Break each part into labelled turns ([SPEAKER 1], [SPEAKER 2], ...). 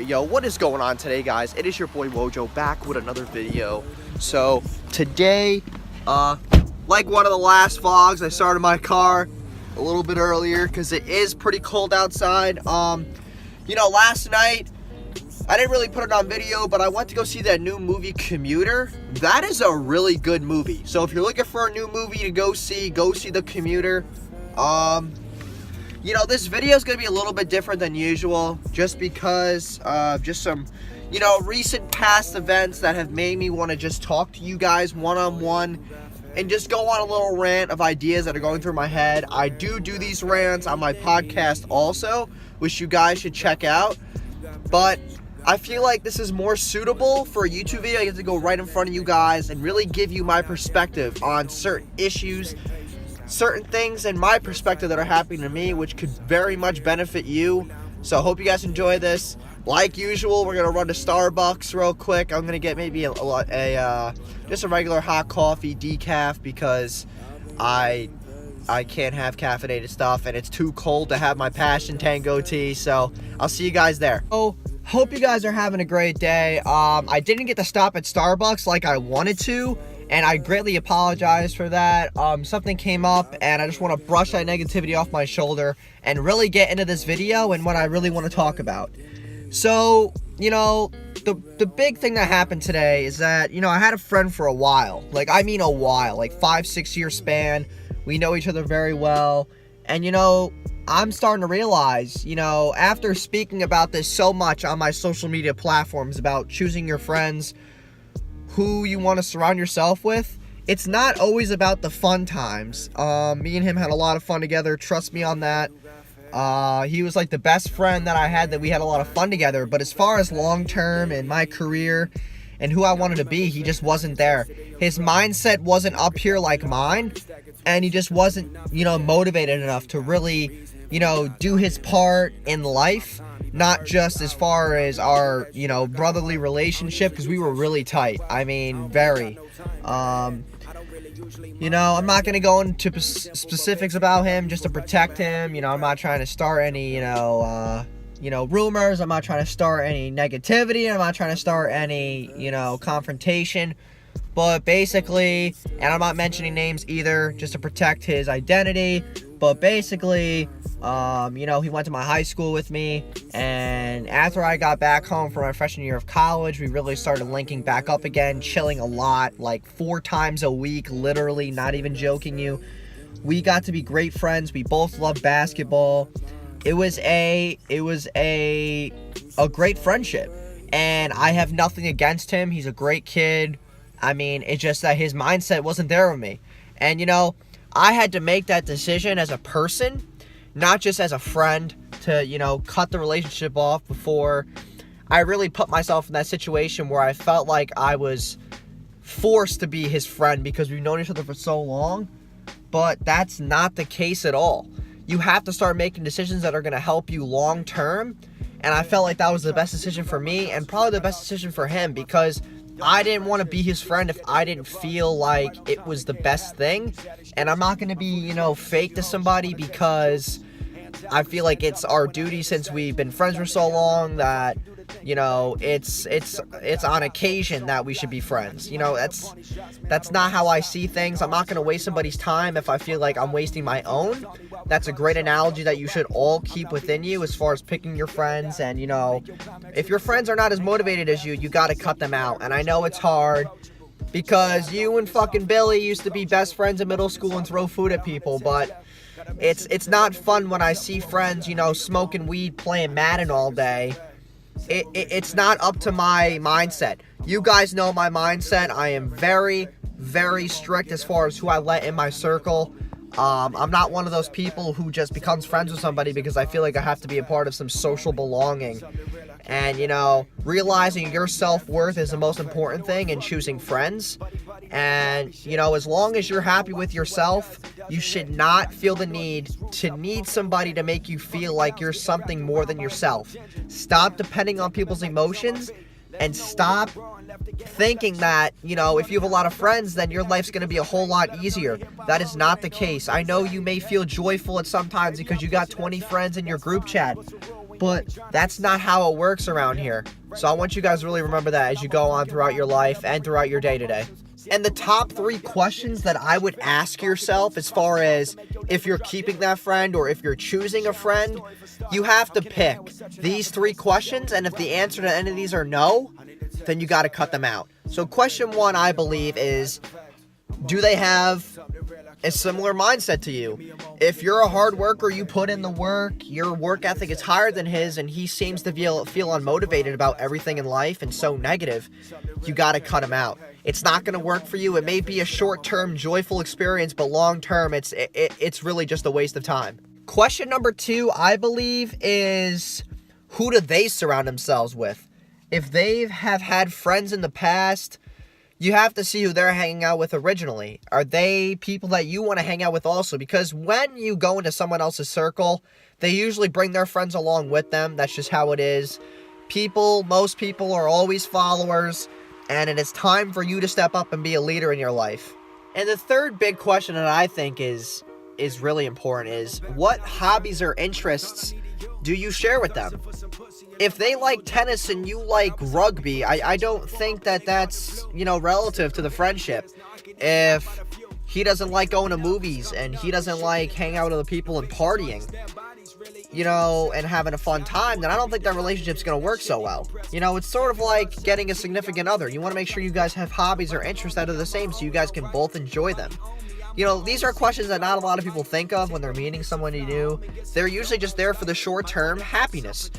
[SPEAKER 1] Yo, what is going on today, guys? It is your boy Wojo back with another video. So today, like one of the last vlogs, I started my car a little bit earlier because it is pretty cold outside. Last night I didn't really put it on video, but I went to go see that new movie Commuter. That is a really good movie. So if you're looking for a new movie to go see The Commuter. This video is going to be a little bit different than usual just because of just some, recent past events that have made me want to just talk to you guys one-on-one and just go on a little rant of ideas that are going through my head. I do these rants on my podcast also, which you guys should check out. But I feel like this is more suitable for a YouTube video. I get to go right in front of you guys and really give you my perspective on certain issues, certain things in my perspective that are happening to me, which could very much benefit you. So I hope you guys enjoy this. Like usual, we're gonna run to Starbucks real quick. I'm gonna get maybe just a regular hot coffee decaf because I can't have caffeinated stuff and it's too cold to have my Passion Tango tea. So I'll see you guys there. Oh, hope you guys are having a great day. I didn't get to stop at Starbucks like I wanted to, and I greatly apologize for that. Something came up, and I just want to brush that negativity off my shoulder and really get into this video and what I really want to talk about. So, the big thing that happened today is that, I had a friend for a while. Like 5-6 year span. We know each other very well. And, I'm starting to realize, after speaking about this so much on my social media platforms about choosing your friends, who you want to surround yourself with, it's not always about the fun times. Me and him had a lot of fun together, trust me on that. He was like the best friend that I had, that we had a lot of fun together, but as far as long term and my career and who I wanted to be, he just wasn't there. His mindset wasn't up here like mine, and he just wasn't, motivated enough to really, do his part in life. Not just as far as our, brotherly relationship, because we were really tight. I mean, very. I'm not going to go into specifics about him just to protect him. I'm not trying to start any, rumors. I'm not trying to start any negativity. I'm not trying to start any, confrontation. But basically, and I'm not mentioning names either, just to protect his identity. But basically, he went to my high school with me, and after I got back home for my freshman year of college, we really started linking back up again, chilling a lot, like 4 times a week, literally, not even joking you. We got to be great friends. We both loved basketball. It was a great friendship, and I have nothing against him. He's a great kid. I mean, it's just that his mindset wasn't there with me. And, I had to make that decision as a person, not just as a friend, to, cut the relationship off before I really put myself in that situation where I felt like I was forced to be his friend because we've known each other for so long. But that's not the case at all. You have to start making decisions that are going to help you long term. And I felt like that was the best decision for me and probably the best decision for him, because I didn't want to be his friend if I didn't feel like it was the best thing. And I'm not going to be, fake to somebody because I feel like it's our duty, since we've been friends for so long, that, it's on occasion that we should be friends. That's not how I see things. I'm not going to waste somebody's time if I feel like I'm wasting my own. That's a great analogy that you should all keep within you as far as picking your friends. And, if your friends are not as motivated as you, you got to cut them out. And I know it's hard because you and fucking Billy used to be best friends in middle school and throw food at people, but it's not fun when I see friends, smoking weed, playing Madden all day. It's not up to my mindset. You guys know my mindset. I am very, very strict as far as who I let in my circle. I'm not one of those people who just becomes friends with somebody because I feel like I have to be a part of some social belonging. And, realizing your self-worth is the most important thing in choosing friends. And, as long as you're happy with yourself, you should not feel the need to need somebody to make you feel like you're something more than yourself. Stop depending on people's emotions and stop thinking that, if you have a lot of friends, then your life's going to be a whole lot easier. That is not the case. I know you may feel joyful at some times because you got 20 friends in your group chat. but that's not how it works around here. So I want you guys to really remember that as you go on throughout your life and throughout your day-to-day. And the top 3 questions that I would ask yourself as far as if you're keeping that friend or if you're choosing a friend, you have to pick these 3 questions, and if the answer to any of these are no, then you got to cut them out. So question 1, I believe, is, do they have a similar mindset to you? If you're a hard worker, you put in the work, your work ethic is higher than his, and he seems to feel unmotivated about everything in life and so negative, you got to cut him out. It's not going to work for you. It may be a short-term joyful experience, but long-term, it's really just a waste of time. Question number 2, I believe, is who do they surround themselves with? If they have had friends in the past, you have to see who they're hanging out with originally. Are they people that you want to hang out with also? Because when you go into someone else's circle, they usually bring their friends along with them. That's just how it is. Most people are always followers, and it is time for you to step up and be a leader in your life. And the third big question that I think is really important is, what hobbies or interests do you share with them? If they like tennis and you like rugby, I don't think that's, relative to the friendship. If he doesn't like going to movies and he doesn't like hanging out with other people and partying, and having a fun time, then I don't think that relationship's going to work so well. It's sort of like getting a significant other. You want to make sure you guys have hobbies or interests that are the same so you guys can both enjoy them. These are questions that not a lot of people think of when they're meeting someone new. They're usually just there for the short-term happiness.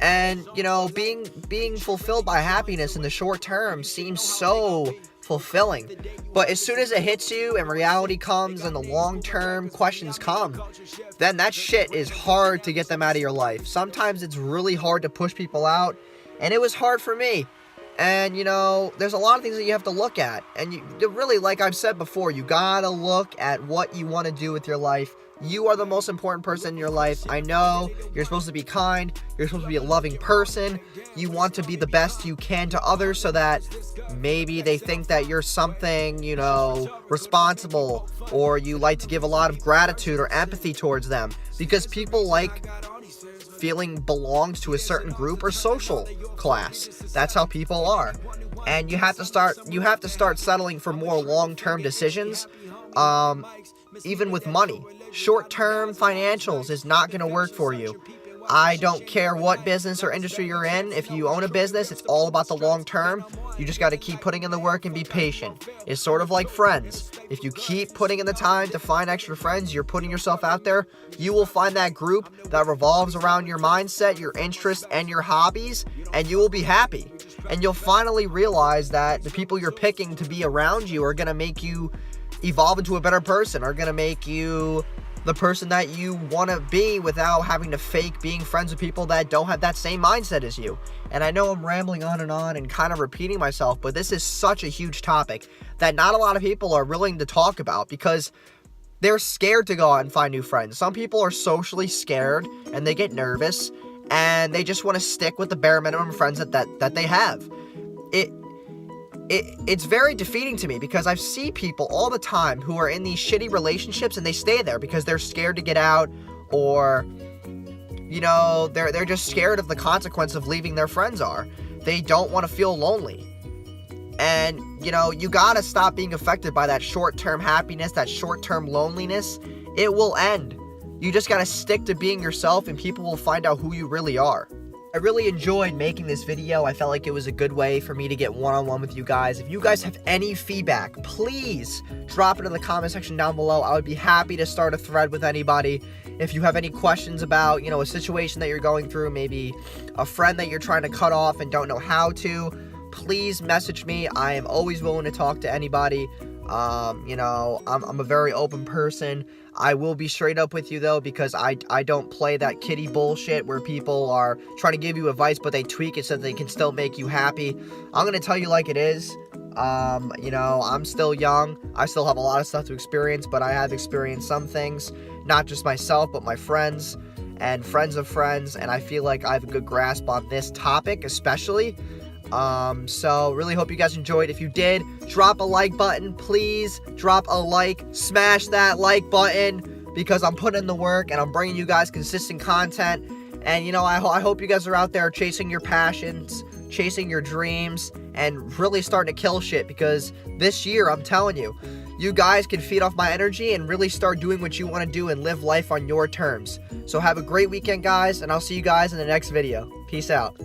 [SPEAKER 1] And, being fulfilled by happiness in the short term seems so fulfilling. But as soon as it hits you and reality comes and the long-term questions come, then that shit is hard to get them out of your life. Sometimes it's really hard to push people out, and it was hard for me. And, there's a lot of things that you have to look at. And you really, like I've said before, you gotta look at what you want to do with your life. You are the most important person in your life. I know you're supposed to be kind. You're supposed to be a loving person. You want to be the best you can to others so that maybe they think that you're something, responsible, or you like to give a lot of gratitude or empathy towards them, because people like feeling belongs to a certain group or social class. That's how people are. And you have to start settling for more long-term decisions, even with money. Short-term financials is not going to work for you. I don't care what business or industry you're in. If you own a business, it's all about the long term. You just got to keep putting in the work and be patient. It's sort of like friends. If you keep putting in the time to find extra friends, you're putting yourself out there, you will find that group that revolves around your mindset, your interests, and your hobbies, and you will be happy. And you'll finally realize that the people you're picking to be around you are going to make you evolve into a better person, are going to make you the person that you want to be without having to fake being friends with people that don't have that same mindset as you. And I know I'm rambling on and kind of repeating myself, but this is such a huge topic that not a lot of people are willing to talk about because they're scared to go out and find new friends. Some people are socially scared and they get nervous and they just want to stick with the bare minimum friends that they have. It's very defeating to me because I see people all the time who are in these shitty relationships and they stay there because they're scared to get out, or they're just scared of the consequence of leaving their friends are. They don't want to feel lonely. And you gotta stop being affected by that short-term happiness, that short-term loneliness. It will end. You just gotta stick to being yourself and people will find out who you really are. I really enjoyed making this video. I felt like it was a good way for me to get one-on-one with you guys. If you guys have any feedback, please drop it in the comment section down below. I would be happy to start a thread with anybody. If you have any questions about, a situation that you're going through, maybe a friend that you're trying to cut off and don't know how to, please message me. I am always willing to talk to anybody. I'm a very open person. I will be straight up with you though, because I don't play that kiddie bullshit where people are trying to give you advice but they tweak it so that they can still make you happy. I'm gonna tell you like it is. I'm still young. I still have a lot of stuff to experience, but I have experienced some things, not just myself but my friends and friends of friends, and I feel like I have a good grasp on this topic especially. So really hope you guys enjoyed. If you did, drop a like button, please drop a like, smash that like button, because I'm putting in the work and I'm bringing you guys consistent content, And, you know, I hope you guys are out there chasing your passions, chasing your dreams, and really starting to kill shit, because this year, I'm telling you, you guys can feed off my energy and really start doing what you want to do and live life on your terms. So have a great weekend, guys, and I'll see you guys in the next video. Peace out.